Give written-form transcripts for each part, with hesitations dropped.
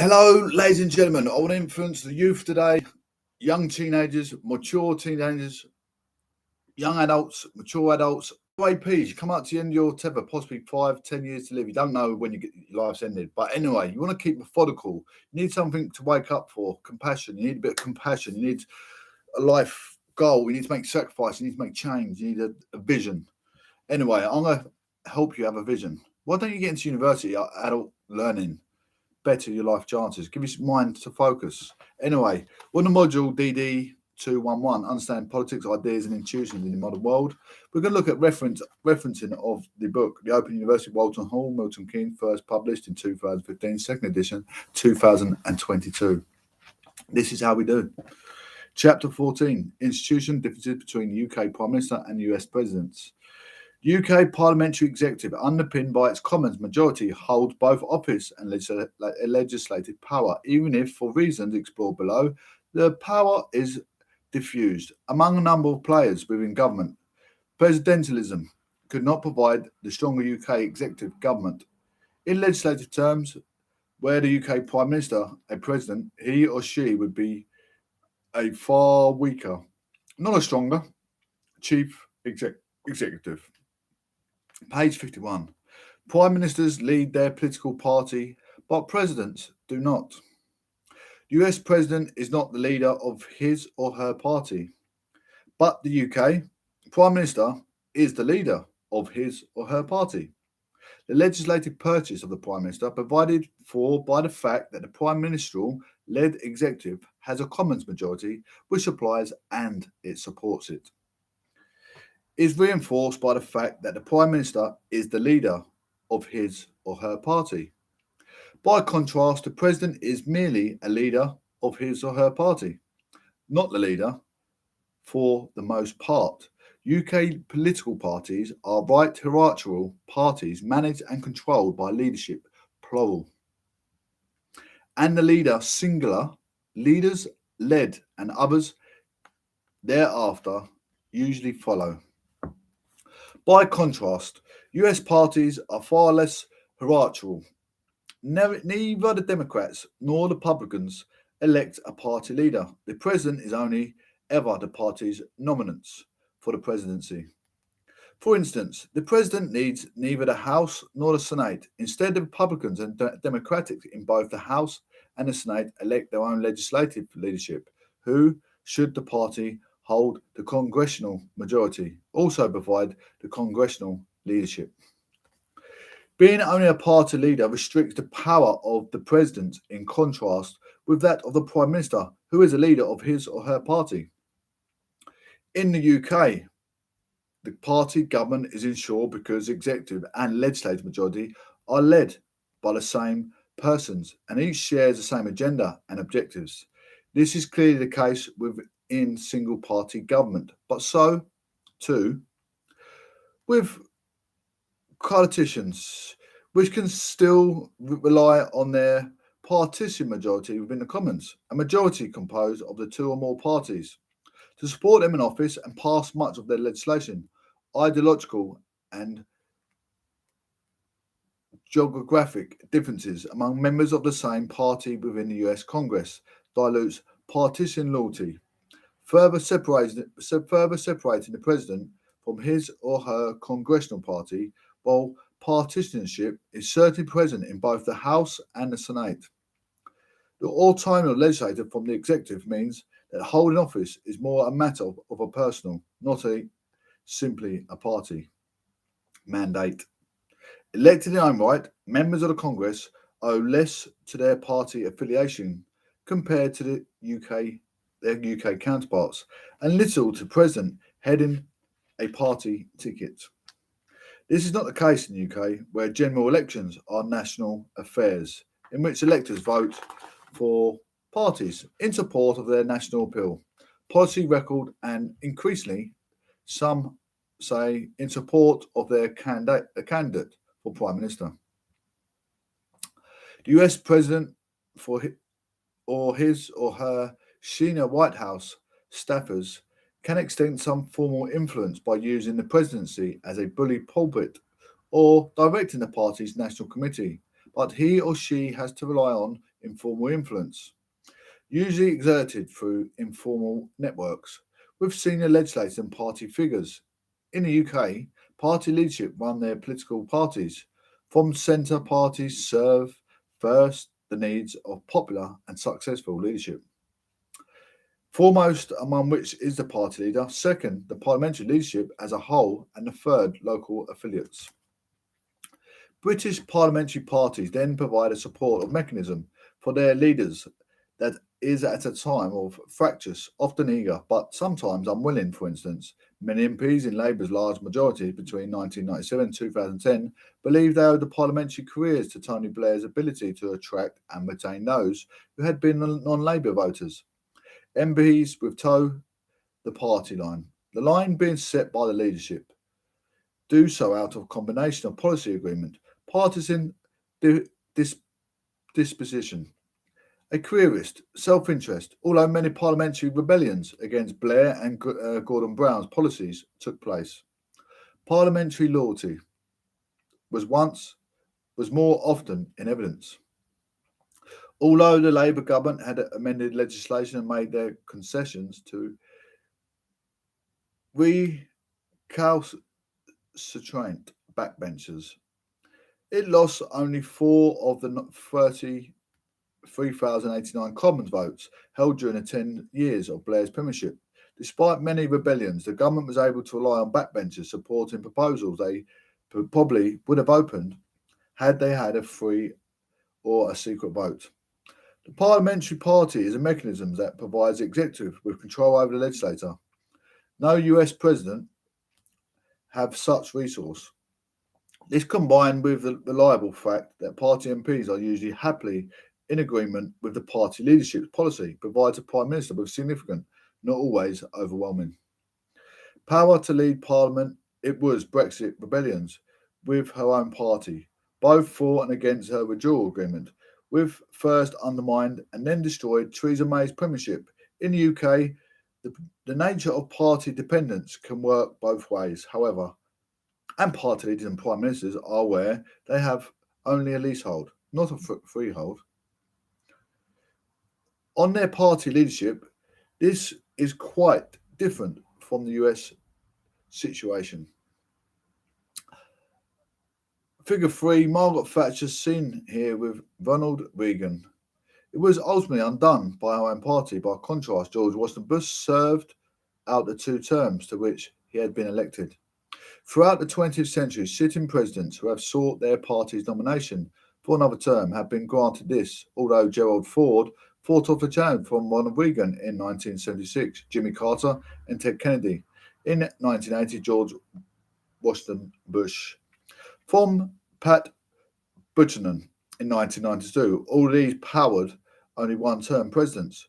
Hello, ladies and gentlemen. I want to influence the youth today, young teenagers, mature teenagers, young adults, mature adults. APs, you come up to the end of your tether, possibly 5, 10 years to live. You don't know when your life's ended. But anyway, you want to keep methodical. You need something to wake up for, compassion. You need a bit of compassion. You need a life goal. You need to make sacrifice. You need to make change. You need a vision. Anyway, I'm going to help you have a vision. Why don't you get into university, adult learning? Better your life chances. Give your mind to focus. Anyway, on the module DD211, understand politics, ideas, and institutions in the modern world, we're going to look at referencing of the book, The Open University of Walton Hall, Milton Keynes, first published in 2015, second edition, 2022. This is how we do. Chapter 14, Institution Differences between the UK Prime Minister and US Presidents. UK parliamentary executive, underpinned by its Commons majority, holds both office and legislative power, even if, for reasons explored below, the power is diffused among a number of players within government. Presidentialism could not provide the stronger UK executive government. In legislative terms, where the UK Prime Minister, a president, he or she would be a far weaker, not a stronger, chief executive. Page 51. Prime ministers lead their political party, but presidents do not. The US president is not the leader of his or her party, but the UK Prime Minister is the leader of his or her party. The legislative purchase of the Prime Minister provided for by the fact that the Prime Ministerial-led executive has a Commons majority which applies and it supports it. Is reinforced by the fact that the Prime Minister is the leader of his or her party. By contrast, the President is merely a leader of his or her party, not the leader for the most part. UK political parties are right hierarchical parties managed and controlled by leadership, plural, and the leader, singular, leaders led and others thereafter usually follow. By contrast, US parties are far less hierarchical. Neither the Democrats nor the Republicans elect a party leader. The president is only ever the party's nominants for the presidency. For instance, the president needs neither the House nor the Senate. Instead, the Republicans and Democrats in both the House and the Senate elect their own legislative leadership, who, should the party hold the congressional majority, also provide the congressional leadership. Being only a party leader restricts the power of the president in contrast with that of the Prime Minister, who is a leader of his or her party. In the UK, the party government is ensured because executive and legislative majority are led by the same persons and each shares the same agenda and objectives. This is clearly the case within single-party government, but so, too, with politicians, which can still rely on their partisan majority within the Commons, a majority composed of the two or more parties, to support them in office and pass much of their legislation. Ideological and geographic differences among members of the same party within the US Congress dilutes partisan loyalty, further separating the president from his or her congressional party, while partisanship is certainly present in both the House and the Senate. The autonomy of the legislature from the executive means that holding office is more a matter of a personal, not simply a party mandate. Elected in their own right, members of the Congress owe less to their party affiliation compared to their UK counterparts, and little to the president heading a party ticket. This is not the case in the UK, where general elections are national affairs, in which electors vote for parties in support of their national appeal, policy record, and increasingly, some say, in support of their candidate for Prime Minister. The US President or his or her senior White House staffers can extend some formal influence by using the presidency as a bully pulpit or directing the party's national committee, but he or she has to rely on informal influence, usually exerted through informal networks, with senior legislators and party figures. In the UK, party leadership run their political parties. From centre parties serve first the needs of popular and successful leadership, foremost among which is the party leader, second, the parliamentary leadership as a whole, and the third, local affiliates. British parliamentary parties then provide a supportive mechanism for their leaders that is at a time of fractious, often eager, but sometimes unwilling. For instance, many MPs in Labour's large majority between 1997 and 2010 believed they owed the parliamentary careers to Tony Blair's ability to attract and retain those who had been non-Labour voters. MPs would toe the party line, the line being set by the leadership, do so out of combination of policy agreement, partisan disposition, a careerist self-interest, although many parliamentary rebellions against Blair and Gordon Brown's policies took place. Parliamentary loyalty was more often in evidence. Although the Labour government had amended legislation and made their concessions to recalcitrant backbenchers, it lost only 4 of the 33,089 Commons votes held during the 10 years of Blair's premiership. Despite many rebellions, the government was able to rely on backbenchers supporting proposals they probably would have opened had they had a free or a secret vote. The parliamentary party is a mechanism that provides the executive with control over the legislature. No US president have such resource. This, combined with the reliable fact that party MPs are usually happily in agreement with the party leadership's policy, provides a Prime Minister with significant, not always overwhelming, power to lead Parliament. It was Brexit rebellions with her own party, both for and against her withdrawal agreement, with first undermined and then destroyed Theresa May's premiership. In the UK, the nature of party dependence can work both ways, however, and party leaders and prime ministers are aware they have only a leasehold, not a freehold, on their party leadership. This is quite different from the US situation. Figure 3, Margaret Thatcher seen here with Ronald Reagan. It was ultimately undone by our own party. By contrast, George Washington Bush served out the 2 terms to which he had been elected. Throughout the 20th century, sitting presidents who have sought their party's nomination for another term have been granted this, although Gerald Ford fought off a challenge from Ronald Reagan in 1976, Jimmy Carter and Ted Kennedy. In 1980, George Washington Bush. From Pat Buchanan in 1992, all these powered only one-term presidents.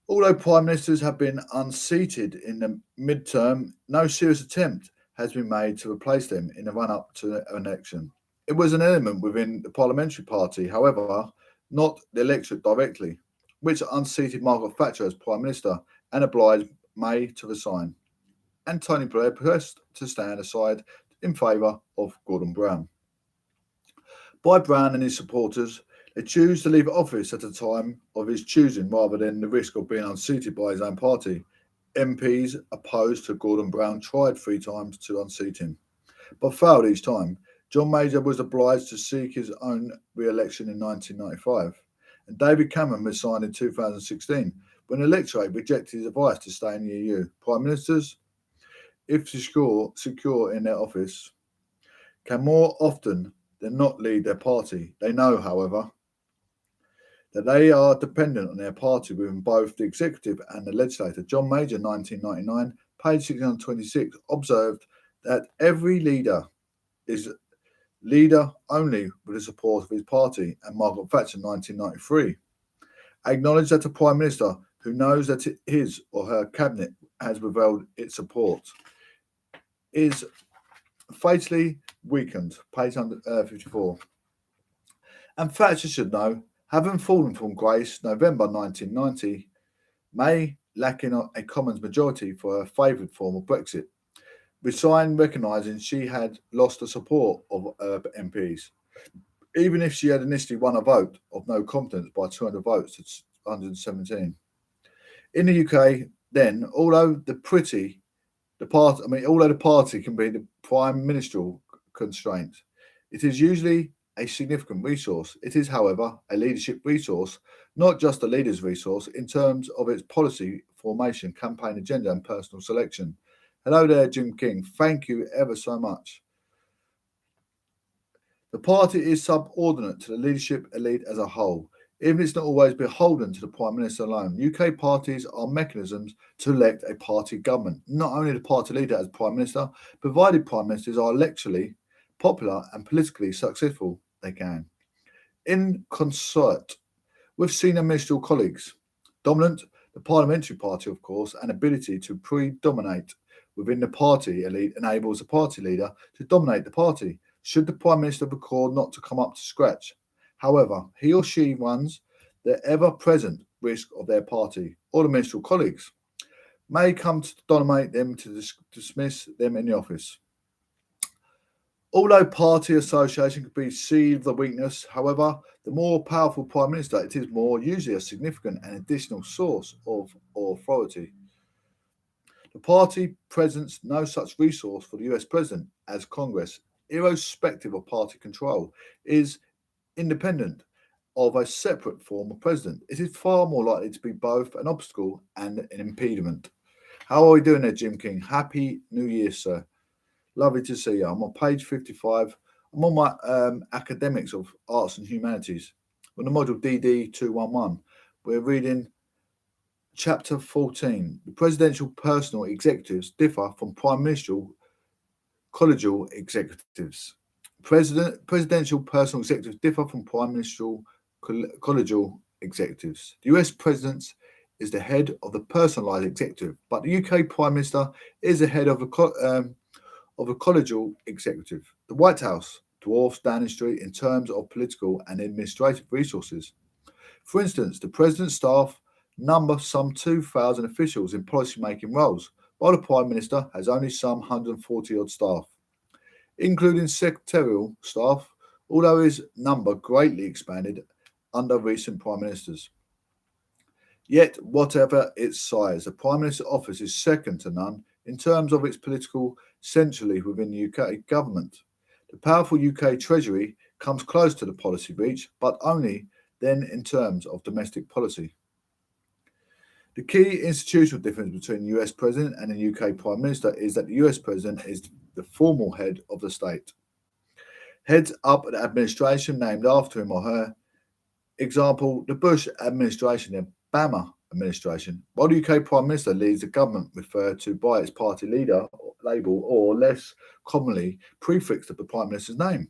Although prime ministers have been unseated in the midterm, no serious attempt has been made to replace them in the run-up to an election. It was an element within the parliamentary party, however, not the electorate directly, which unseated Margaret Thatcher as prime minister and obliged May to resign, and Tony Blair pressed to stand aside in favour of Gordon Brown. By Brown and his supporters, they choose to leave office at a time of his choosing rather than the risk of being unseated by his own party. MPs opposed to Gordon Brown tried 3 times to unseat him, but failed each time. John Major was obliged to seek his own re-election in 1995, and David Cameron resigned in 2016 when the electorate rejected his advice to stay in the EU. Prime ministers, if secure in their office, can more often than not lead their party. They know, however, that they are dependent on their party within both the executive and the legislature. John Major, 1999, page 626, observed that every leader is leader only with the support of his party, and Margaret Thatcher, 1993, acknowledged that a prime minister who knows that his or her cabinet has withheld its support is fatally weakened, page 54. And Thatcher should know, having fallen from grace November 1990, May, lacking a Commons majority for her favoured form of Brexit, resigned, recognising she had lost the support of MPs. even if she had initially won a vote of no confidence by 200 votes to 117. In the UK, then, although the party can be the prime ministerial constraint, it is usually a significant resource. It is, however, a leadership resource, not just a leader's resource in terms of its policy formation, campaign agenda, and personal selection. Hello there, Jim King. Thank you ever so much. The party is subordinate to the leadership elite as a whole, even if it's not always beholden to the Prime Minister alone. UK parties are mechanisms to elect a party government. Not only the party leader as Prime Minister, provided Prime Ministers are electorally popular and politically successful, they can. In concert with senior ministerial colleagues, dominant, the parliamentary party, of course, and ability to predominate within the party elite enables the party leader to dominate the party, should the Prime Minister record not to come up to scratch. However, he or she runs the ever-present risk of their party or the ministerial colleagues may come to dominate them to dismiss them in the office. Although party association could be seen as a weakness, however, the more powerful Prime Minister, it is more usually a significant and additional source of authority. The party presents no such resource for the US President as Congress, irrespective of party control, is independent of a separate form of president. It is far more likely to be both an obstacle and an impediment. How are we doing there, Jim King? Happy New Year, sir. Lovely to see you. I'm on page 55. I'm on my academics of arts and humanities. On the module DD 211, we're reading chapter 14. The presidential personal executives differ from prime ministerial collegial executives. Presidential personal executives differ from prime ministerial collegial executives. The US president is the head of the personalised executive, but the UK Prime Minister is the head of a collegial executive. The White House dwarfs Downing Street in terms of political and administrative resources. For instance, the President's staff number some 2,000 officials in policy-making roles, while the Prime Minister has only some 140-odd staff, including secretarial staff, although his number greatly expanded under recent Prime Ministers. Yet, whatever its size, the Prime Minister's office is second to none in terms of its political centrally within the UK government. The powerful UK Treasury comes close to the policy reach, but only then in terms of domestic policy. The key institutional difference between the US President and the UK Prime Minister is that the US President is the formal head of the state. Heads up an administration named after him or her. Example, the Bush administration, the Obama administration, while the UK Prime Minister leads the government referred to by its party leader label or less commonly prefix of the Prime Minister's name.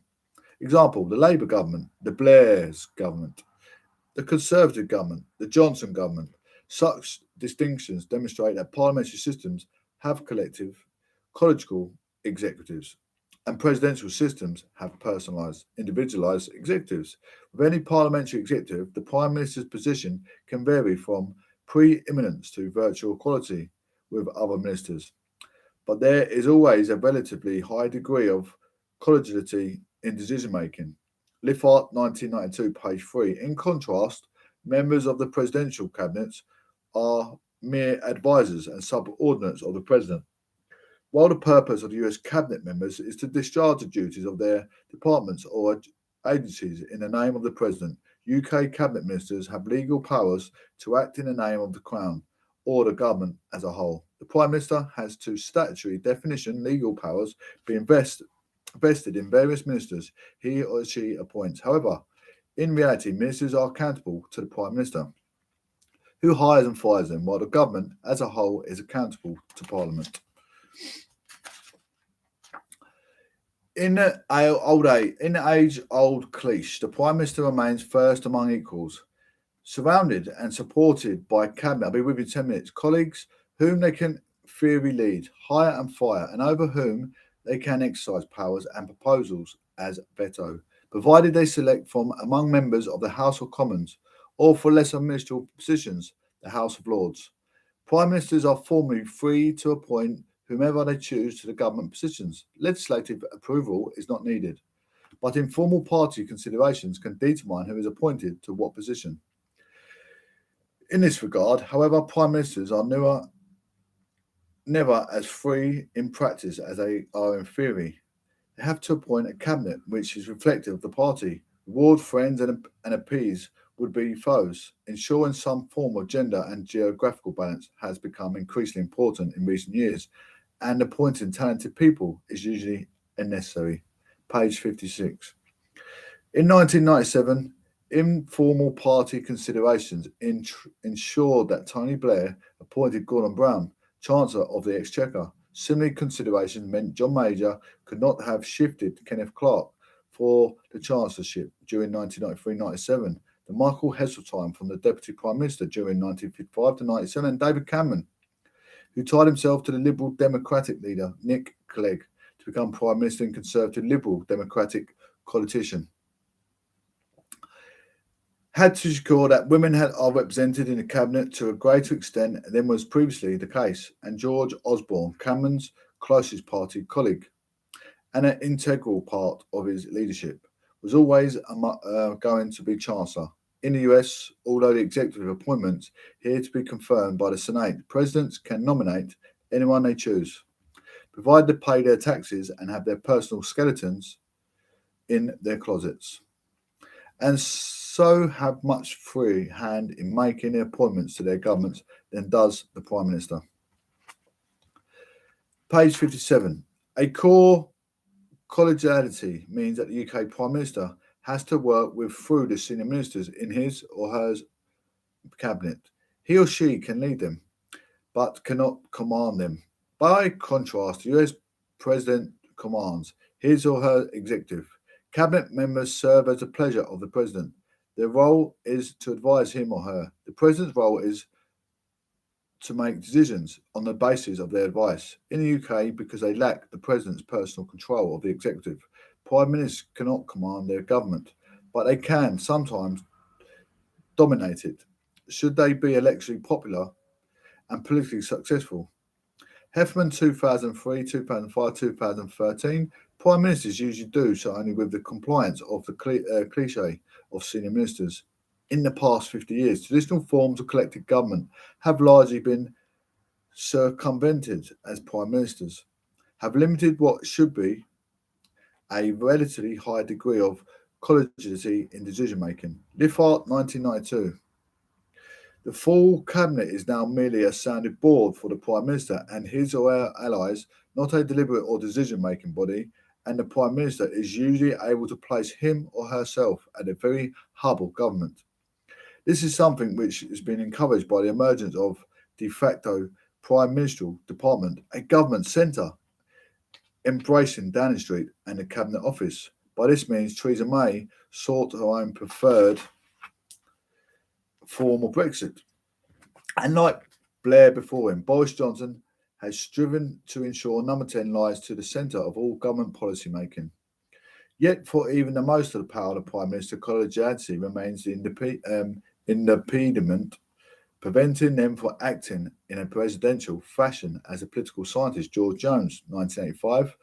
Example, the Labour government, the Blair's government, the Conservative government, the Johnson government. Such distinctions demonstrate that parliamentary systems have collective, collegial executives, and presidential systems have personalised, individualised executives. With any parliamentary executive, the Prime Minister's position can vary from pre-eminence to virtual equality with other ministers. But there is always a relatively high degree of collegiality in decision-making. Liffart, 1992, page 3. In contrast, members of the presidential cabinets are mere advisors and subordinates of the president, while the purpose of the US cabinet members is to discharge the duties of their departments or agencies in the name of the president. UK cabinet ministers have legal powers to act in the name of the Crown or the government as a whole. The Prime Minister has two statutory definition legal powers being vested in various ministers he or she appoints. However, in reality, ministers are accountable to the Prime Minister, who hires and fires them, while the government as a whole is accountable to Parliament. In the age-old cliche, the Prime Minister remains first among equals, surrounded and supported by cabinet. I'll be with you in 10 minutes. Colleagues whom they can theory lead, hire and fire, and over whom they can exercise powers and proposals as veto, provided they select from among members of the House of Commons, or for lesser ministerial positions, the House of Lords. Prime Ministers are formally free to appoint whomever they choose to the government positions. Legislative approval is not needed. but informal party considerations can determine who is appointed to what position. In this regard, however, prime ministers are never as free in practice as they are in theory. They have to appoint a cabinet which is reflective of the party. Reward friends and appease would-be foes. Ensuring some form of gender and geographical balance has become increasingly important in recent years, and appointing talented people is usually unnecessary. Page 56. In 1997, informal party considerations ensured that Tony Blair appointed Gordon Brown Chancellor of the Exchequer. Similar considerations meant John Major could not have shifted Kenneth Clarke for the chancellorship during 1993-97, the Michael Heseltine from the Deputy Prime Minister during 1955 to 97, and David Cameron, who tied himself to the Liberal Democratic leader Nick Clegg to become Prime Minister and Conservative Liberal Democratic politician. Had to secure that women are represented in the cabinet to a greater extent than was previously the case, and George Osborne, Cameron's closest party colleague, and an integral part of his leadership, was always going to be Chancellor. In the US, although the executive appointments here to be confirmed by the Senate, presidents can nominate anyone they choose, provided they pay their taxes and have their personal skeletons in their closets, and so have much free hand in making the appointments to their governments than does the Prime Minister. Page 57. A core collegiality means that the UK Prime Minister has to work through the senior ministers in his or her cabinet. He or she can lead them, but cannot command them. By contrast, the US President commands his or her executive. Cabinet members serve at the pleasure of the President. Their role is to advise him or her. The President's role is to make decisions on the basis of their advice. In the UK, because they lack the President's personal control of the executive, Prime Ministers cannot command their government, but they can sometimes dominate it, should they be electorally popular and politically successful. Heffernan 2003, 2005, 2013, Prime Ministers usually do so only with the compliance of the cliche of senior ministers. In the past 50 years, traditional forms of collective government have largely been circumvented as Prime Ministers, have limited what should be a relatively high degree of collegiality in decision-making. Liffart, 1992. The full cabinet is now merely a sounding board for the Prime Minister and his or her allies, not a deliberate or decision-making body, and the Prime Minister is usually able to place him or herself at the very hub of government. This is something which has been encouraged by the emergence of de facto Prime Ministerial Department, a government centre embracing Downing Street and the Cabinet Office. By this means, Theresa May sought her own preferred form of Brexit. And like Blair before him, Boris Johnson has striven to ensure number 10 lies to the centre of all government policy making. Yet for even the most of the power of the Prime Minister, collegiality remains the impediment, preventing them from acting in a presidential fashion, as a political scientist George Jones, 1985,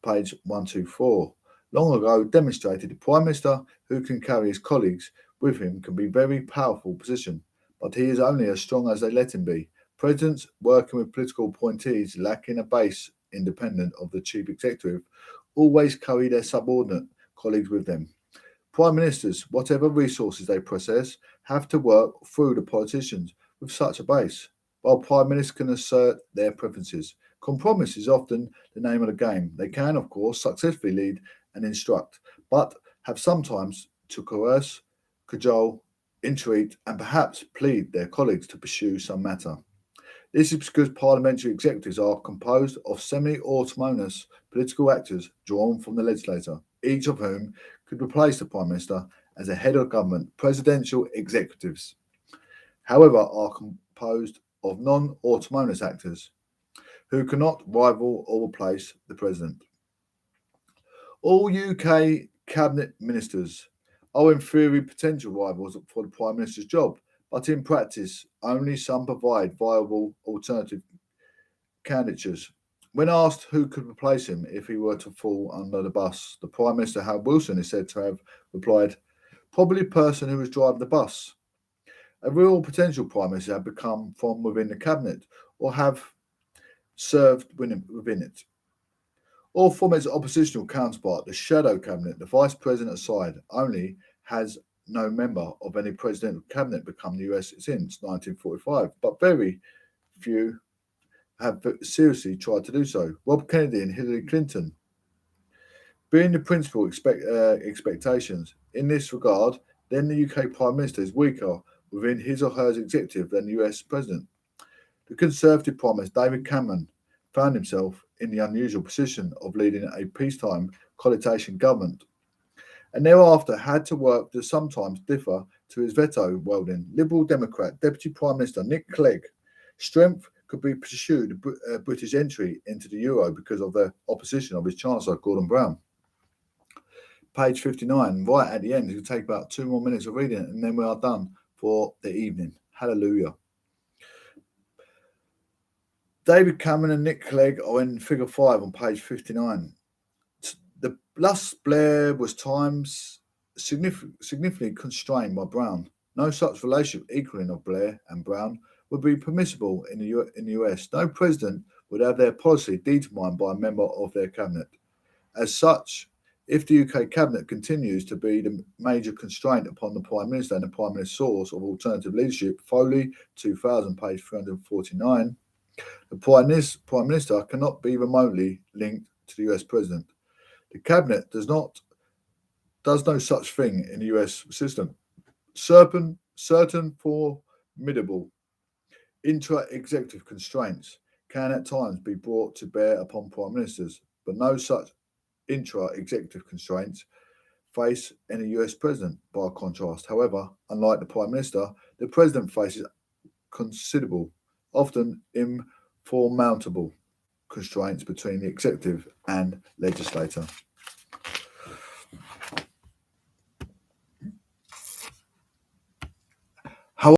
page 124, long ago demonstrated. The Prime Minister who can carry his colleagues with him can be a very powerful position, but he is only as strong as they let him be. Presidents working with political appointees lacking a base independent of the chief executive always carry their subordinate colleagues with them. Prime Ministers, whatever resources they possess, have to work through the politicians with such a base, while Prime Ministers can assert their preferences. Compromise is often the name of the game. They can, of course, successfully lead and instruct, but have sometimes to coerce, cajole, entreat, and perhaps plead their colleagues to pursue some matter. This is because parliamentary executives are composed of semi-autonomous political actors drawn from the legislature, each of whom could replace the Prime Minister as a head of government. Presidential executives, however, are composed of non-autonomous actors who cannot rival or replace the President. All UK cabinet ministers are in theory potential rivals for the Prime Minister's job, but in practice, only some provide viable alternative candidatures. When asked who could replace him if he were to fall under the bus, the Prime Minister, Harold Wilson, is said to have replied, "Probably the person who was driving the bus." A real potential Prime Minister had become from within the cabinet or have served within it, or from its oppositional counterpart, the shadow cabinet, the Vice President aside, only has no member of any presidential cabinet become the US since 1945, but very few have seriously tried to do so. Rob Kennedy and Hillary Clinton. Being the principal expectations in this regard, then the UK Prime Minister is weaker within his or her executive than the US President. The Conservative Prime Minister David Cameron found himself in the unusual position of leading a peacetime coalition government, and thereafter had to work to sometimes differ to his veto wielding Liberal Democrat Deputy Prime Minister Nick Clegg. Strength could be pursued British entry into the Euro because of the opposition of his Chancellor Gordon Brown. Page 59, right at the end. It'll take about 2 more minutes of reading it, and then we are done for the evening. Hallelujah. David Cameron and Nick Clegg are in figure 5 on page 59. The Thus Blair was times significantly constrained by Brown. No such relationship equaling of Blair and Brown would be permissible in the US. No president would have their policy determined by a member of their cabinet. As such, if the UK cabinet continues to be the major constraint upon the Prime Minister and the Prime Minister's source of alternative leadership, Foley 2000, page 349, the Prime Minister cannot be remotely linked to the US President. The Cabinet does no such thing in the US system. Certain formidable intra-executive constraints can at times be brought to bear upon Prime Ministers, but no such intra-executive constraints face any US President. By contrast, however, unlike the Prime Minister, the President faces considerable, often insurmountable constraints between the executive and legislator.